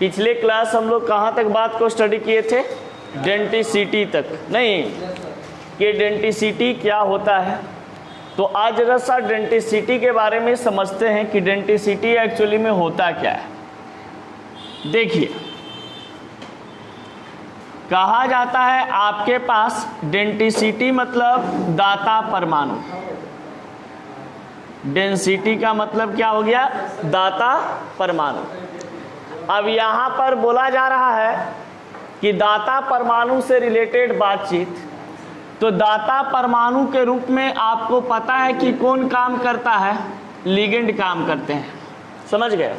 पिछले क्लास हम लोग कहाँ तक बात को स्टडी किए थे? डेंटिसिटी तक, नहीं कि डेंटिसिटी क्या होता है। तो आज जरा सा डेंटिसिटी के बारे में समझते हैं कि डेंटिसिटी एक्चुअली में होता क्या है। देखिए, कहा जाता है आपके पास डेंटिसिटी मतलब दाता परमाणु। डेंसिटी का मतलब क्या हो गया? दाता परमाणु। अब यहां पर बोला जा रहा है कि दाता परमाणु से रिलेटेड बातचीत। तो दाता परमाणु के रूप में आपको पता है कि कौन काम करता है? लिगेंड काम करते हैं, समझ गए।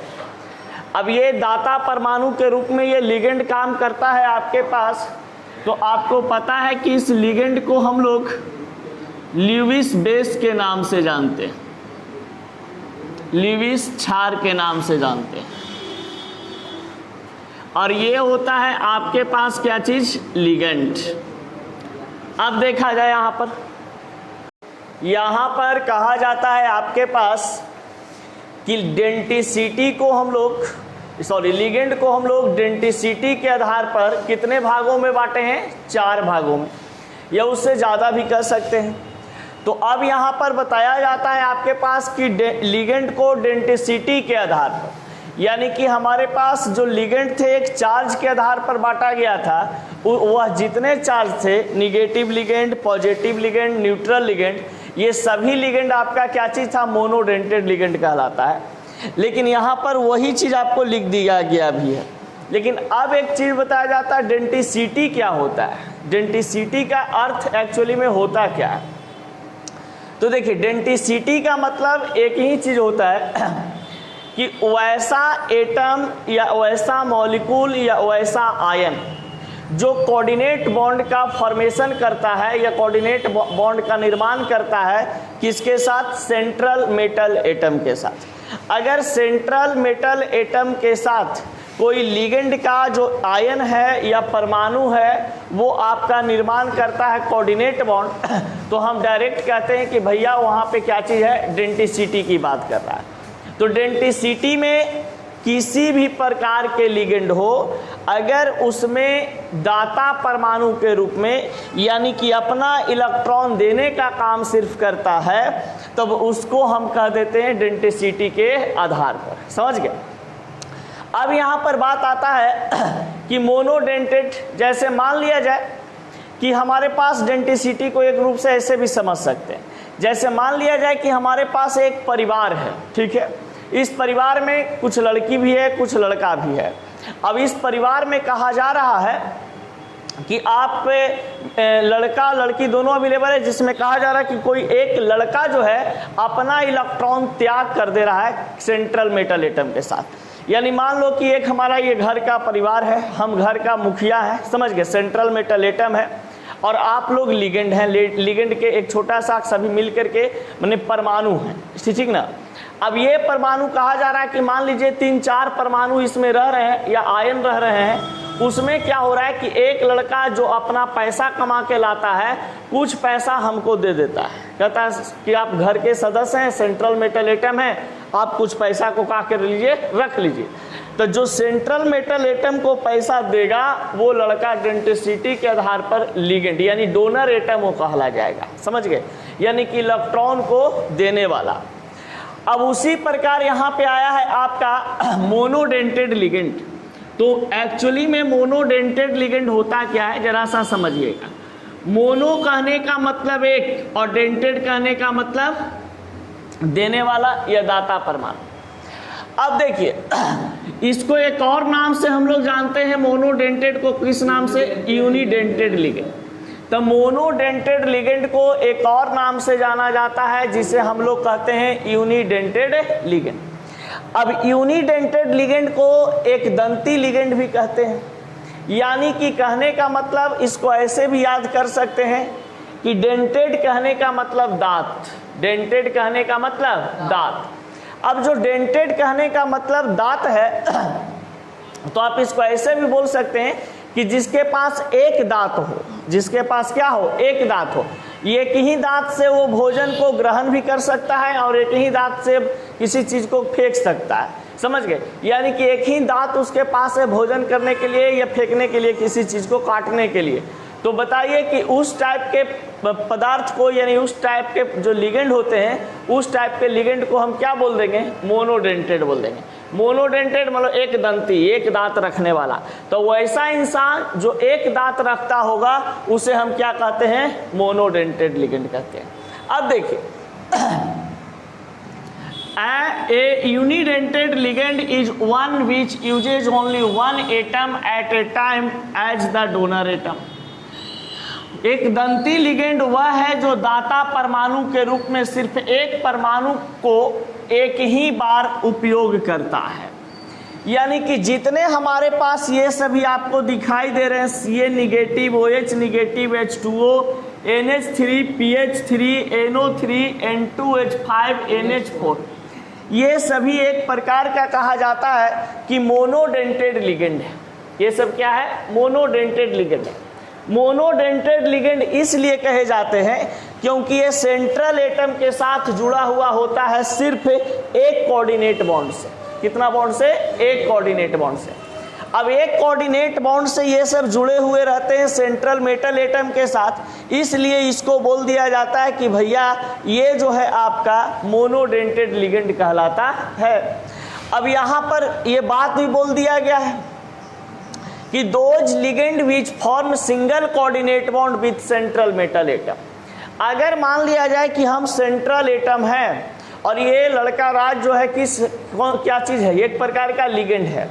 अब ये दाता परमाणु के रूप में ये लिगेंड काम करता है आपके पास। तो आपको पता है कि इस लिगेंड को हम लोग ल्यूविस बेस के नाम से जानते हैं, ल्यूविस क्षार के नाम से जानते हैं। और ये होता है आपके पास क्या चीज? लिगेंड। अब देखा जाए यहां पर कहा जाता है आपके पास कि डेंटिसिटी को हम लोग लिगेंड को हम लोग डेंटिसिटी के आधार पर कितने भागों में बांटे हैं? 4 भागों में, या उससे ज़्यादा भी कर सकते हैं। तो अब यहाँ पर बताया जाता है आपके पास कि लिगेंड को डेंटिसिटी के आधार पर, यानी कि हमारे पास जो लिगेंड थे एक चार्ज के आधार पर बांटा गया था। वह जितने चार्ज थे, negative ligand, positive ligand, neutral ligand, ये सभी लिगेंड आपका क्या चीज़ था? मोनोडेंटेड लिगेंड कहलाता है। लेकिन यहाँ पर वही चीज़ आपको लिख दिया गया भी है। लेकिन अब एक चीज़ बताया जाता है, डेंटिसिटी क्या होता है? डेंटिसिटी का अर्थ एक्चुअली में होता क्या है? तो देखिए, डेंटिसिटी का मतलब एक ही चीज़ होता है कि वैसा एटम या वैसा मॉलिक्यूल या वैसा आयन जो कोऑर्डिनेट बॉन्ड का फॉर्मेशन करता है या कोऑर्डिनेट बॉन्ड का निर्माण करता है, किसके साथ? सेंट्रल मेटल एटम के साथ। अगर सेंट्रल मेटल एटम के साथ कोई लिगेंड का जो आयन है या परमाणु है वो आपका निर्माण करता है कोऑर्डिनेट बॉन्ड, तो हम डायरेक्ट कहते हैं कि भैया वहाँ पे क्या चीज़ है? डेंटिसिटी की बात कर रहा है। तो डेंटिसिटी में किसी भी प्रकार के लिगेंड हो, अगर उसमें दाता परमाणु के रूप में, यानी कि अपना इलेक्ट्रॉन देने का काम सिर्फ करता है, तब उसको हम कह देते हैं डेंटिसिटी के आधार पर। समझ गए? अब यहाँ पर बात आता है कि मोनोडेंटेड, जैसे मान लिया जाए कि हमारे पास डेंटिसिटी को एक रूप से ऐसे भी समझ सकते हैं, जैसे मान लिया जाए कि हमारे पास एक परिवार है, ठीक है। इस परिवार में कुछ लड़की भी है, कुछ लड़का भी है। अब इस परिवार में कहा जा रहा है कि आप लड़का लड़की दोनों अवेलेबल है, जिसमें कहा जा रहा है कि कोई एक लड़का जो है अपना इलेक्ट्रॉन त्याग कर दे रहा है सेंट्रल मेटल एटम के साथ। यानी मान लो कि एक हमारा ये घर का परिवार है, हम घर का मुखिया है, समझ गए, सेंट्रल मेटल एटम है, और आप लोग लिगेंड हैं। लिगेंड के एक छोटा सा सभी मिल करके माने परमाणु है, ठीक ना। अब ये परमाणु कहा जा रहा है कि मान लीजिए 3-4 परमाणु इसमें रह रहे हैं या आयन रह रहे हैं। उसमें क्या हो रहा है कि एक लड़का जो अपना पैसा कमा के लाता है, कुछ पैसा हमको दे देता है, कहता है कि आप घर के सदस्य हैं, सेंट्रल मेटल एटम है, आप कुछ पैसा को का कर लीजिए, रख लीजिए। तो जो सेंट्रल मेटल एटम को पैसा देगा वो लड़का डेंटिसिटी के आधार पर लिगेंड यानी डोनर एटम वो कहला जाएगा, समझ गए, यानी कि इलेक्ट्रॉन को देने वाला। अब उसी प्रकार यहाँ पे आया है आपका मोनोडेंटेड लिगेंड। तो एक्चुअली में मोनोडेंटेड लिगेंड होता क्या है, जरा सा समझिएगा। मोनो कहने का मतलब एक और डेंटेड कहने का मतलब देने वाला या दाता परमाणु। अब देखिए, इसको एक और नाम से हम लोग जानते हैं मोनोडेंटेड को, किस नाम से? Unidentate ligand. तो मोनोडेंटेड लिगेंड को एक और नाम से जाना जाता है जिसे हम लोग कहते हैं यूनिडेंटेड लिगेंड। अब यूनिडेंटेड लिगेंड को एक दंती लिगेंड भी कहते हैं, यानी कि कहने का मतलब इसको ऐसे भी याद कर सकते हैं कि डेंटेड कहने का मतलब दांत, डेंटेड कहने का मतलब दांत। अब जो डेंटेड कहने का मतलब दांत है, तो आप इसको ऐसे भी बोल सकते हैं कि जिसके पास एक दांत हो, जिसके पास क्या हो? एक दांत हो। एक ही दांत से वो भोजन को ग्रहण भी कर सकता है और एक ही दांत से किसी चीज को फेंक सकता है, समझ गए? यानी कि एक ही दांत उसके पास है भोजन करने के लिए या फेंकने के लिए, किसी चीज को काटने के लिए। तो बताइए कि उस टाइप के पदार्थ को, यानी उस टाइप के जो लिगेंड होते हैं, उस टाइप के लिगेंड को हम क्या बोल देंगे? मोनोडेंटेड बोल देंगे। मोनोडेंटेड मतलब एक दंती, एक दांत रखने वाला। तो वैसा इंसान जो एक दांत रखता होगा उसे हम क्या कहते हैं? मोनोडेंटेड लिगेंड कहते हैं। अब देखिए, a unidentate ligand is one which uses only one atom at a time as the donor atom। एक दंती लिगेंड वह है जो दाता परमाणु के रूप में सिर्फ एक परमाणु को एक ही बार उपयोग करता है। यानी कि जितने हमारे पास ये सभी आपको दिखाई दे रहे हैं, Ca negative, OH negative, H2O, NH3, PH3, NO3, N2H5, NH4, ये सभी एक प्रकार का कहा जाता है कि मोनोडेंटेड लिगेंड है। ये सब क्या है? मोनोडेंटेड लिगेंड है। मोनोडेंटेड लिगेंड इसलिए कहे जाते हैं क्योंकि ये सेंट्रल एटम के साथ जुड़ा हुआ होता है सिर्फ एक कोऑर्डिनेट बॉन्ड से। कितना बॉन्ड से? एक कोऑर्डिनेट बॉन्ड से। अब एक कोऑर्डिनेट बॉन्ड से ये सब जुड़े हुए रहते हैं सेंट्रल मेटल एटम के साथ, इसलिए इसको बोल दिया जाता है कि भैया ये जो है आपका मोनोडेंटेड लिगेंड कहलाता है। अब यहाँ पर ये बात भी बोल दिया गया है कि those ligand which form single coordinate bond with central metal atom. अगर मान लिया जाए कि हम सेंट्रल एटम है और ये लड़का राज जो है क्या चीज है? एक प्रकार का लिगेंड है,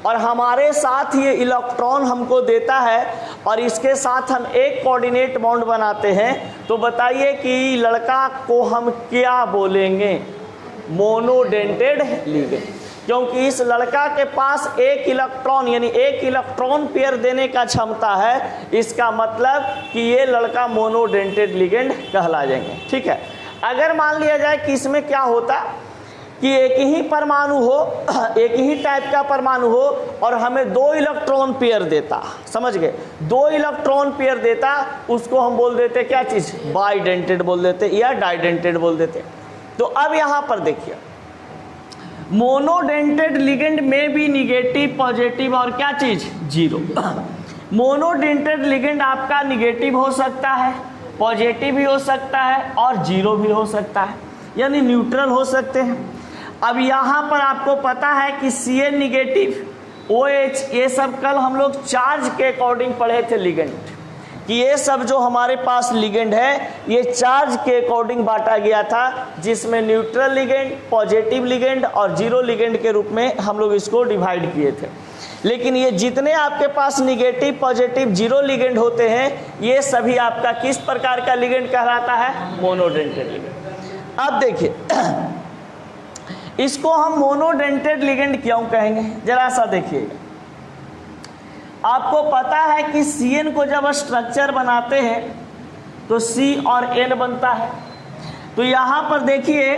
और हमारे साथ ये इलेक्ट्रॉन हमको देता है और इसके साथ हम एक कोऑर्डिनेट बॉन्ड बनाते हैं। तो बताइए कि लड़का को हम क्या बोलेंगे? मोनोडेंटेड लिगेंड, क्योंकि इस लड़का के पास एक इलेक्ट्रॉन, यानी एक इलेक्ट्रॉन पेयर देने का क्षमता है। इसका मतलब कि ये लड़का मोनोडेंटेड लिगेंड कहला जाएंगे। ठीक है। अगर मान लिया जाए कि इसमें क्या होता कि एक ही परमाणु हो, एक ही टाइप का परमाणु हो और हमें दो इलेक्ट्रॉन पेयर देता, समझ गए? दो इलेक्ट्रॉन पेयर देता, उसको हम बोल देते क्या चीज? बाइडेंटेड बोल देते या डाइडेंटेड बोल देते। तो अब यहां पर देखिए, मोनोडेंटेड लिगेंड में भी निगेटिव, पॉजिटिव और क्या चीज? जीरो। मोनोडेंटेड लिगेंड आपका निगेटिव हो सकता है, पॉजिटिव भी हो सकता है और जीरो भी हो सकता है, यानी न्यूट्रल हो सकते हैं। अब यहाँ पर आपको पता है कि Ca निगेटिव, OH, ये सब कल हम लोग चार्ज के अकॉर्डिंग पढ़े थे लिगेंड, कि ये सब जो हमारे पास लिगेंड है ये चार्ज के अकॉर्डिंग बांटा गया था, जिसमें न्यूट्रल लिगेंड, पॉजिटिव लिगेंड और जीरो लिगेंड के रूप में हम लोग इसको डिवाइड किए थे। लेकिन ये जितने आपके पास निगेटिव, पॉजिटिव, जीरो लिगेंड होते हैं, ये सभी आपका किस प्रकार का लिगेंड कहलाता है? Monodentate ligand. अब देखिए, इसको हम मोनोडेंटेड लिगेंड क्यों कहेंगे? जरा सा देखिएगा। आपको पता है कि Cn को जब स्ट्रक्चर बनाते हैं तो C और N बनता है। तो यहाँ पर देखिए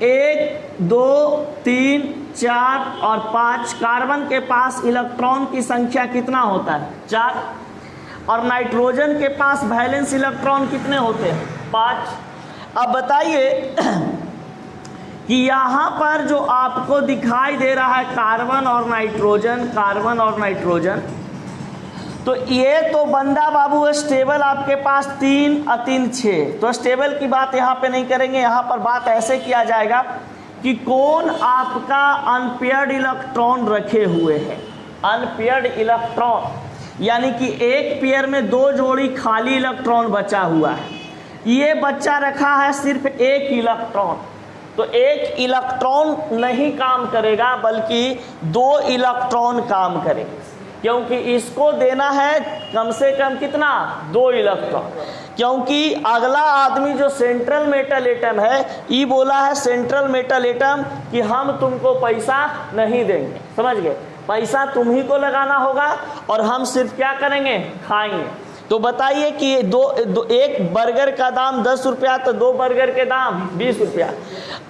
1, 2, 3, 4 और 5 कार्बन के पास इलेक्ट्रॉन की संख्या कितना होता है? 4। और नाइट्रोजन के पास वैलेंस इलेक्ट्रॉन कितने होते हैं? 5। अब बताइए कि यहाँ पर जो आपको दिखाई दे रहा है कार्बन और नाइट्रोजन, कार्बन और नाइट्रोजन, तो ये तो बंदा बाबू स्टेबल आपके पास 3 और 3 6। तो स्टेबल की बात यहाँ पे नहीं करेंगे, यहाँ पर बात ऐसे किया जाएगा कि कौन आपका अनपेयर्ड इलेक्ट्रॉन रखे हुए है। अनपेयर्ड इलेक्ट्रॉन यानी कि एक पेयर में 2 जोड़ी खाली इलेक्ट्रॉन बचा हुआ है, ये बच्चा रखा है सिर्फ एक इलेक्ट्रॉन। तो एक इलेक्ट्रॉन नहीं काम करेगा बल्कि 2 इलेक्ट्रॉन काम करेंगे, क्योंकि इसको देना है कम से कम कितना? 2 इलेक्ट्रॉन। क्योंकि अगला आदमी जो सेंट्रल मेटल एटम है, ये बोला है सेंट्रल मेटल एटम कि हम तुमको पैसा नहीं देंगे, समझ गए? पैसा तुम ही को लगाना होगा और हम सिर्फ क्या करेंगे? खाएंगे। तो बताइए कि एक बर्गर का दाम 10 रुपया, तो 2 बर्गर के दाम 20 रुपया।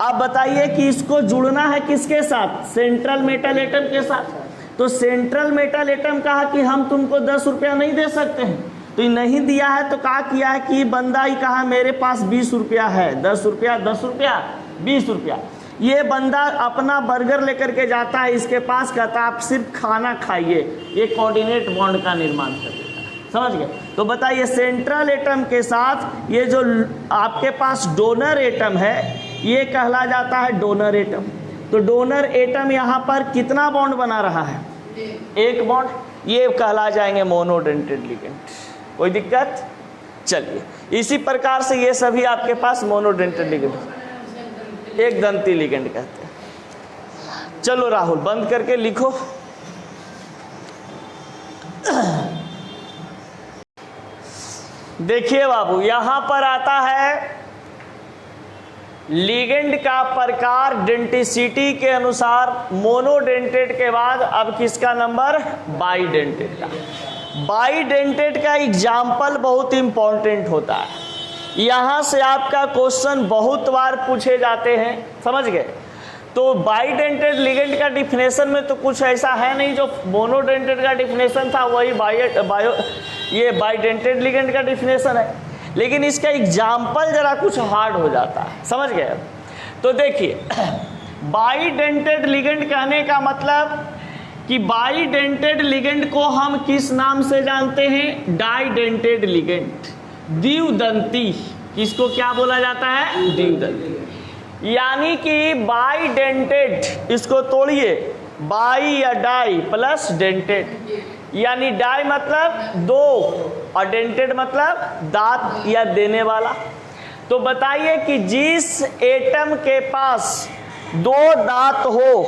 अब बताइए कि इसको जुड़ना है किसके साथ? सेंट्रल मेटल एटम के साथ। तो सेंट्रल मेटल एटम कहा कि हम तुमको 10 रुपया नहीं दे सकते हैं, तो ये नहीं दिया है। तो क्या किया है कि बंदा ही कहा मेरे पास 20 रुपया है, 10 रुपया, 10 रुपया, 20 रुपया। ये बंदा अपना बर्गर लेकर के जाता है इसके पास, कहता है आप सिर्फ खाना खाइए, ये कोऑर्डिनेट बॉन्ड का निर्माण कर देता है। समझ गए? तो बताइए सेंट्रल एटम के साथ ये जो आपके पास डोनर एटम है ये कहला जाता है डोनर एटम। तो डोनर एटम यहाँ पर कितना बॉन्ड बना रहा है? एक बॉन्ड। ये कहला जाएंगे मोनोडेंटेड लिगेंड। कोई दिक्कत? चलिए, इसी प्रकार से ये सभी आपके पास मोनोडेंटेड लिगेंड, एक दंती लिगेंड कहते हैं। चलो राहुल बंद करके लिखो। देखिए बाबू, यहां पर आता है लिगेंड का प्रकार डेंटिसिटी के अनुसार मोनोडेंटेड के बाद अब किसका नंबर? बाइडेंटेड का। बाइडेंटेड का एग्जाम्पल बहुत इंपॉर्टेंट होता है, यहां से आपका क्वेश्चन बहुत बार पूछे जाते हैं। समझ गए? तो बाइडेंटेड लिगेंड का डिफिनेशन में तो कुछ ऐसा है नहीं, जो मोनोडेंटेड का डिफिनेशन था वही ये बाइडेंटेड लिगेंड का डिफिनेशन है, लेकिन इसका एग्जाम्पल जरा कुछ हार्ड हो जाता है। समझ गए? तो देखिए, बाइडेंटेड लिगेंड कहने का मतलब कि बाइडेंटेड लिगेंड को हम किस नाम से जानते हैं? डाइडेंटेड लिगेंड, द्विदंती। किसको क्या बोला जाता है? द्विदंती। यानी कि बाइडेंटेड, इसको तोड़िए, बाई या डाई प्लस डेंटेड, यानी डाई मतलब दो और डेंटेड मतलब दांत या देने वाला। तो बताइए कि जिस एटम के पास दो दांत हो,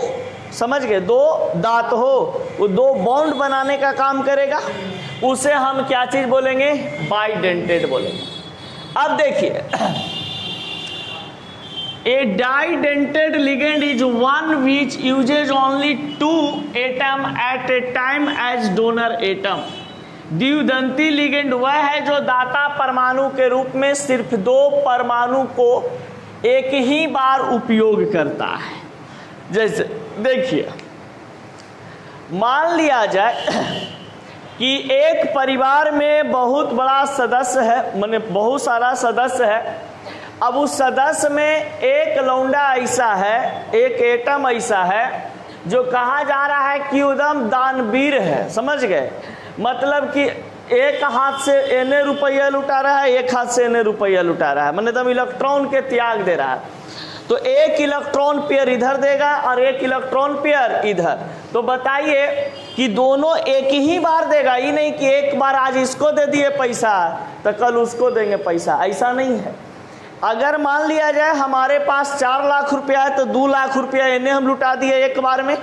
समझ गए, दो दांत हो, वो दो बॉन्ड बनाने का काम करेगा, उसे हम क्या चीज बोलेंगे? बाइडेंटेड बोलेंगे। अब देखिए, a didentate ligand is one which uses only two atom at a time as donor atom. द्विदंती लिगेंड वह है जो दाता परमाणु के रूप में सिर्फ दो परमाणु को एक ही बार उपयोग करता है। जैसे देखिए, मान लिया जाए कि एक परिवार में बहुत बड़ा सदस्य है, माने बहुत सारा सदस्य है। अब उस सदस्य में एक लौंडा ऐसा है, एक एटम ऐसा है जो कहा जा रहा है कि एकदम दानवीर है। समझ गए? मतलब कि एक हाथ से एने रुपया लुटा रहा है, एक हाथ से एने रुपया लुटा रहा है, मतलब एकदम इलेक्ट्रॉन के त्याग दे रहा है। तो एक इलेक्ट्रॉन पेयर इधर देगा और एक इलेक्ट्रॉन पेयर इधर। तो बताइए कि दोनों एक ही बार देगा, ये नहीं कि एक बार आज इसको दे दिए पैसा तो कल उसको देंगे पैसा, ऐसा नहीं है। अगर मान लिया जाए हमारे पास 4 लाख रुपया है तो 2 लाख रुपया इन्हें हम लुटा दिए एक बार में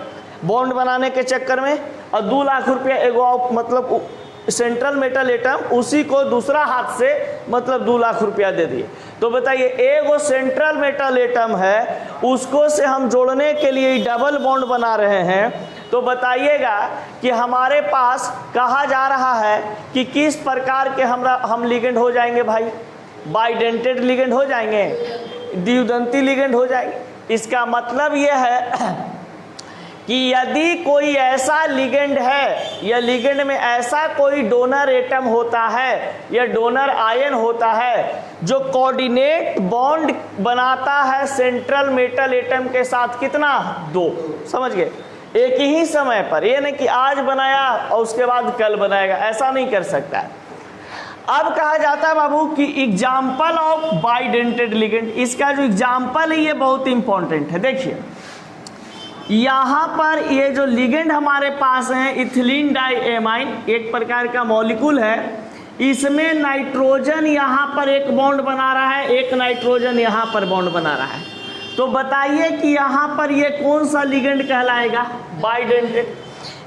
बॉन्ड बनाने के चक्कर में, और 2 लाख रुपया एगो मतलब सेंट्रल मेटल एटम, उसी को दूसरा हाथ से मतलब 2 लाख रुपया दे दिए। तो बताइए, एगो सेंट्रल मेटल एटम है, उसको से हम जोड़ने के लिए डबल बॉन्ड बना रहे हैं। तो बताइएगा कि हमारे पास कहा जा रहा है कि किस प्रकार के हम लिगेंड हो जाएंगे भाई? बाइडेंटेड लिगेंड हो जाएंगे, द्विदंती लिगेंड हो जाएंगे। इसका मतलब यह है कि यदि कोई ऐसा लिगेंड है या लिगेंड में ऐसा कोई डोनर एटम होता है या डोनर आयन होता है जो कोऑर्डिनेट बॉन्ड बनाता है सेंट्रल मेटल एटम के साथ, कितना? 2। समझ गए? एक ही समय पर, ये नहीं कि आज बनाया और उसके बाद कल बनाएगा, ऐसा नहीं कर सकता है। अब कहा जाता है बाबू कि एग्जाम्पल ऑफ बाइडेंटेड लिगेंड, इसका जो एग्जाम्पल है ये बहुत इंपॉर्टेंट है। देखिए, यहाँ पर ये जो लिगेंड हमारे पास है इथिलीन डाइएमाइन, एक प्रकार का मॉलिक्यूल है, इसमें नाइट्रोजन यहाँ पर एक बॉन्ड बना रहा है, एक नाइट्रोजन यहाँ पर बॉन्ड बना रहा है। तो बताइए कि यहाँ पर ये कौन सा लिगेंड कहलाएगा? बाइडेंटेड।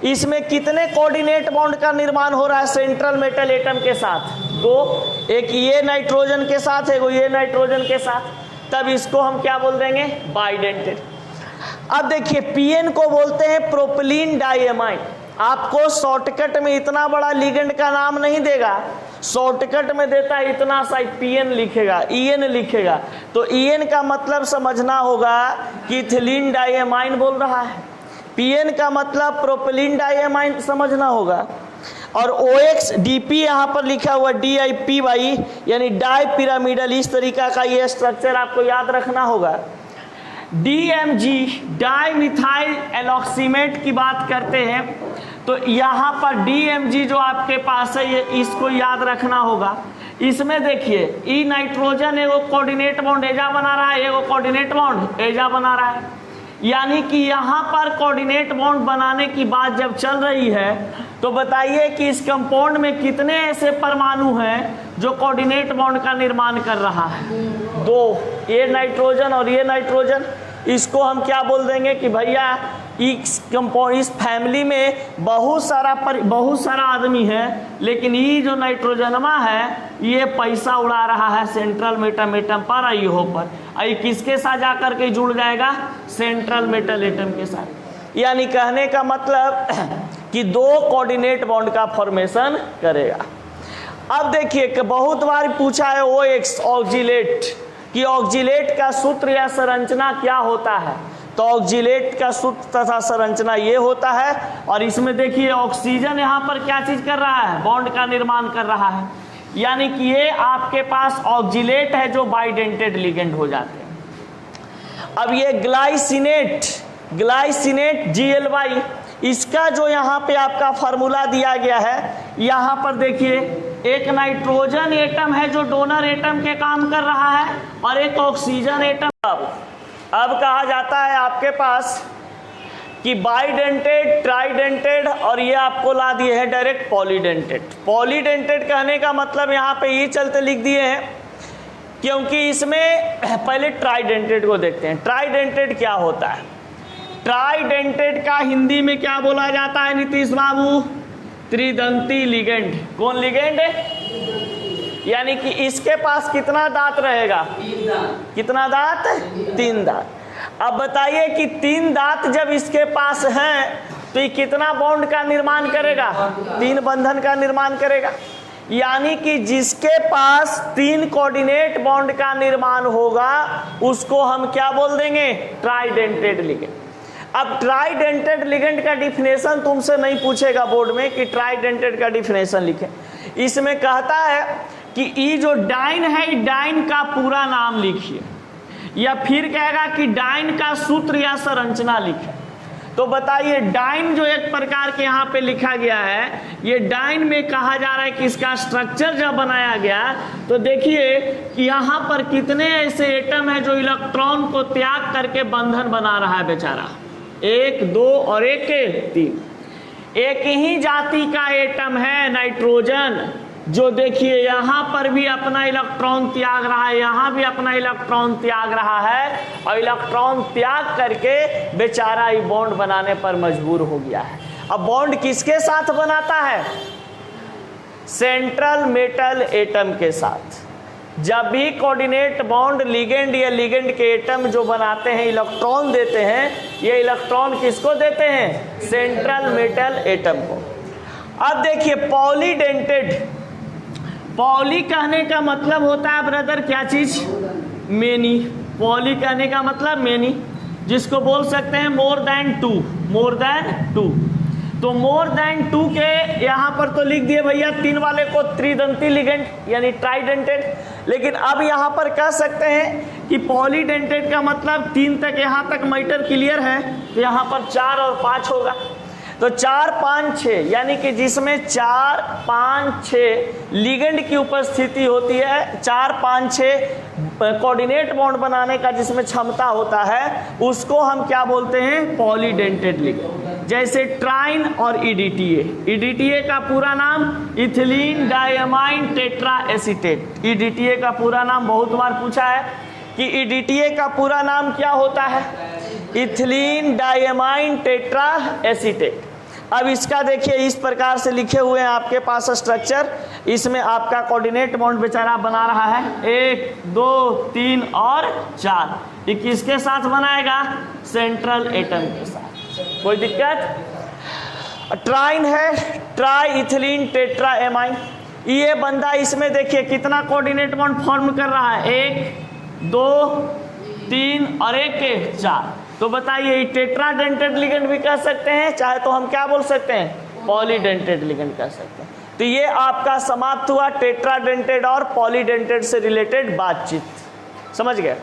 इसमें कितने कोऑर्डिनेट बॉन्ड का निर्माण हो रहा है सेंट्रल मेटल एटम के साथ? 2, एक ये नाइट्रोजन के साथ, एक ये नाइट्रोजन के साथ, तब इसको हम क्या बोल देंगे? बाइडेंटेड। अब देखिए, पीएन को बोलते हैं प्रोपिलीन डाइएमाइन। आपको शॉर्टकट में इतना बड़ा लिगेंड का नाम नहीं देगा, शॉर्टकट में देता है इतना सा पीएन लिखेगा, ईएन लिखेगा। तो ईएन का मतलब समझना होगा कि इथिलीन डाइएमाइन बोल रहा है, पीएन का मतलब प्रोपिलीन डाइएमाइन समझना होगा। और OX DP यहाँ पर लिखा हुआ DIPY यानी डाई पिरामिडल, इस तरीका का ये स्ट्रक्चर आपको याद रखना होगा। DMG डाइमिथाइल एलॉक्सीमेट की बात करते हैं तो यहाँ पर DMG जो आपके पास है ये इसको याद रखना होगा। इसमें देखिए ई नाइट्रोजन एगो कोऑर्डिनेट बॉन्ड एजा बना रहा है, एगो कोऑर्डिनेट बॉन्ड एजा बना रहा है, यानी कि यहाँ पर कोऑर्डिनेट बॉन्ड बनाने की बात जब चल रही है तो बताइए कि इस कंपाउंड में कितने ऐसे परमाणु हैं जो कोऑर्डिनेट बॉन्ड का निर्माण कर रहा है? 2, ये नाइट्रोजन और ये नाइट्रोजन। इसको हम क्या बोल देंगे कि भैया इस फैमिली में बहुत सारा आदमी है, लेकिन ये जो नाइट्रोजनमा है ये पैसा उड़ा रहा है सेंट्रल मेटल एटम पर, IO पर। आई किसके साथ जाकर के जुड़ जाएगा? सेंट्रल मेटल एटम के साथ। यानी कहने का मतलब कि 2 कोऑर्डिनेट बॉन्ड का फॉर्मेशन करेगा। अब देखिए कि बहुत बार पूछा है OX ऑक्जिलेट कि ऑक्जिलेट का सूत्र या संरचना क्या होता है? तो ऑक्जिलेट का सूत्र तथा संरचना ये होता है। और इसमें देखिए ऑक्सीजन यहाँ पर क्या चीज कर रहा है? बॉन्ड का निर्माण कर रहा है, यानी कि ये आपके पास ऑक्जिलेट है जो बाइडेंटेड लिगेंड हो जाते हैं। अब ये ग्लाइसिनेट GLY, इसका जो यहाँ पे आपका फार्मूला दिया गया है, यहाँ पर देखिए एक नाइट्रोजन एटम है जो डोनर एटम के काम कर रहा है और एक ऑक्सीजन एटम। अब कहा जाता है आपके पास कि बाइडेंटेड, ट्राइडेंटेड और ये आपको ला दिए हैं डायरेक्ट पॉलीडेंटेड। पॉलीडेंटेड कहने का मतलब यहाँ पे ये चलते लिख दिए हैं क्योंकि इसमें पहले ट्राइडेंटेड को देखते हैं। ट्राइडेंटेड क्या होता है? ट्राइडेंटेड का हिंदी में क्या बोला जाता है नीतीश बाबू? त्रिदंती लिगेंड। कौन लिगेंड है? यानी कि इसके पास कितना दांत रहेगा? 3 दांत। कितना दांत? 3 दांत। अब बताइए कि 3 दांत जब इसके पास हैं तो ये कितना बॉन्ड का निर्माण करेगा? 3 बंधन का निर्माण करेगा। यानी कि जिसके पास 3 कोऑर्डिनेट बॉन्ड का निर्माण होगा उसको हम क्या बोल देंगे? ट्राइडेंटेड लिगेंड। अब ट्राइडेंटेड लिगेंड का डिफिनेशन तुमसे नहीं पूछेगा बोर्ड में कि ट्राइडेंटेड का डिफिनेशन लिखे। इसमें कहता है कि ई जो डाइन है, डाइन का पूरा नाम लिखिए, या फिर कहेगा कि डाइन का सूत्र या संरचना लिखे। तो बताइए डाइन जो एक प्रकार के यहाँ पे लिखा गया है, ये डाइन में कहा जा रहा है कि इसका स्ट्रक्चर जब बनाया गया तो देखिए कि यहाँ पर कितने ऐसे एटम है जो इलेक्ट्रॉन को त्याग करके बंधन बना रहा है बेचारा। 1, 2 और 1, 3। एक ही जाति का एटम है नाइट्रोजन, जो देखिए यहाँ पर भी अपना इलेक्ट्रॉन त्याग रहा है, यहाँ भी अपना इलेक्ट्रॉन त्याग रहा है, और इलेक्ट्रॉन त्याग करके बेचारा ये बॉन्ड बनाने पर मजबूर हो गया है। अब बॉन्ड किसके साथ बनाता है? सेंट्रल मेटल एटम के साथ। जब भी कोऑर्डिनेट बॉन्ड लिगेंड या लिगेंड के एटम जो बनाते हैं इलेक्ट्रॉन देते हैं, ये इलेक्ट्रॉन किसको देते हैं? सेंट्रल मेटल एटम को। अब देखिए पॉलीडेंटेड, पॉली कहने का मतलब होता है ब्रदर क्या चीज? मेनी। पॉली कहने का मतलब मेनी, जिसको बोल सकते हैं मोर देन 2, मोर देन 2। तो मोर देन 2 के यहाँ पर तो लिख दिए भैया 3 वाले को त्रिदंती लिगेंड यानी ट्राइडेंटेड, लेकिन अब यहाँ पर कह सकते हैं कि पॉलीडेंटेड का मतलब 3 तक, यहाँ तक मैटर क्लियर है, तो यहाँ पर 4 और 5 होगा। तो 4, 5, 6 यानी कि जिसमें 4, 5, 6 लिगेंड की उपस्थिति होती है, 4, 5, 6 कोऑर्डिनेट बॉन्ड बनाने का जिसमें क्षमता होता है, उसको हम क्या बोलते हैं? Polydentate ligand. जैसे ट्राइन और EDTA। EDTA का पूरा नाम ethylene diamine tetra acetate. EDTA का पूरा नाम बहुत बार पूछा है कि EDTA का पूरा नाम क्या होता है? Ethylene diamine tetra acetate. अब इसका देखिए इस प्रकार से लिखे हुए हैं आपके पास स्ट्रक्चर। इसमें आपका कोऑर्डिनेट बॉन्ड बेचारा बना रहा है 1, 2, 3 और 4। ये किसके साथ बनाएगा? सेंट्रल एटम के साथ। कोई दिक्कत? ट्राइन है, ट्राई इथिलीन टेट्रा एमाइन। ये बंदा इसमें देखिए कितना कोऑर्डिनेट बॉन्ड फॉर्म कर रहा है? 1, 2, 3 और 1, 4। तो बताइए टेट्राडेंटेड लिगेंड भी कह सकते हैं, चाहे तो हम क्या बोल सकते हैं? पॉलीडेंटेड लिगेंड कह सकते हैं। तो ये आपका समाप्त हुआ टेट्राडेंटेड और पॉलीडेंटेड से रिलेटेड बातचीत। समझ गए?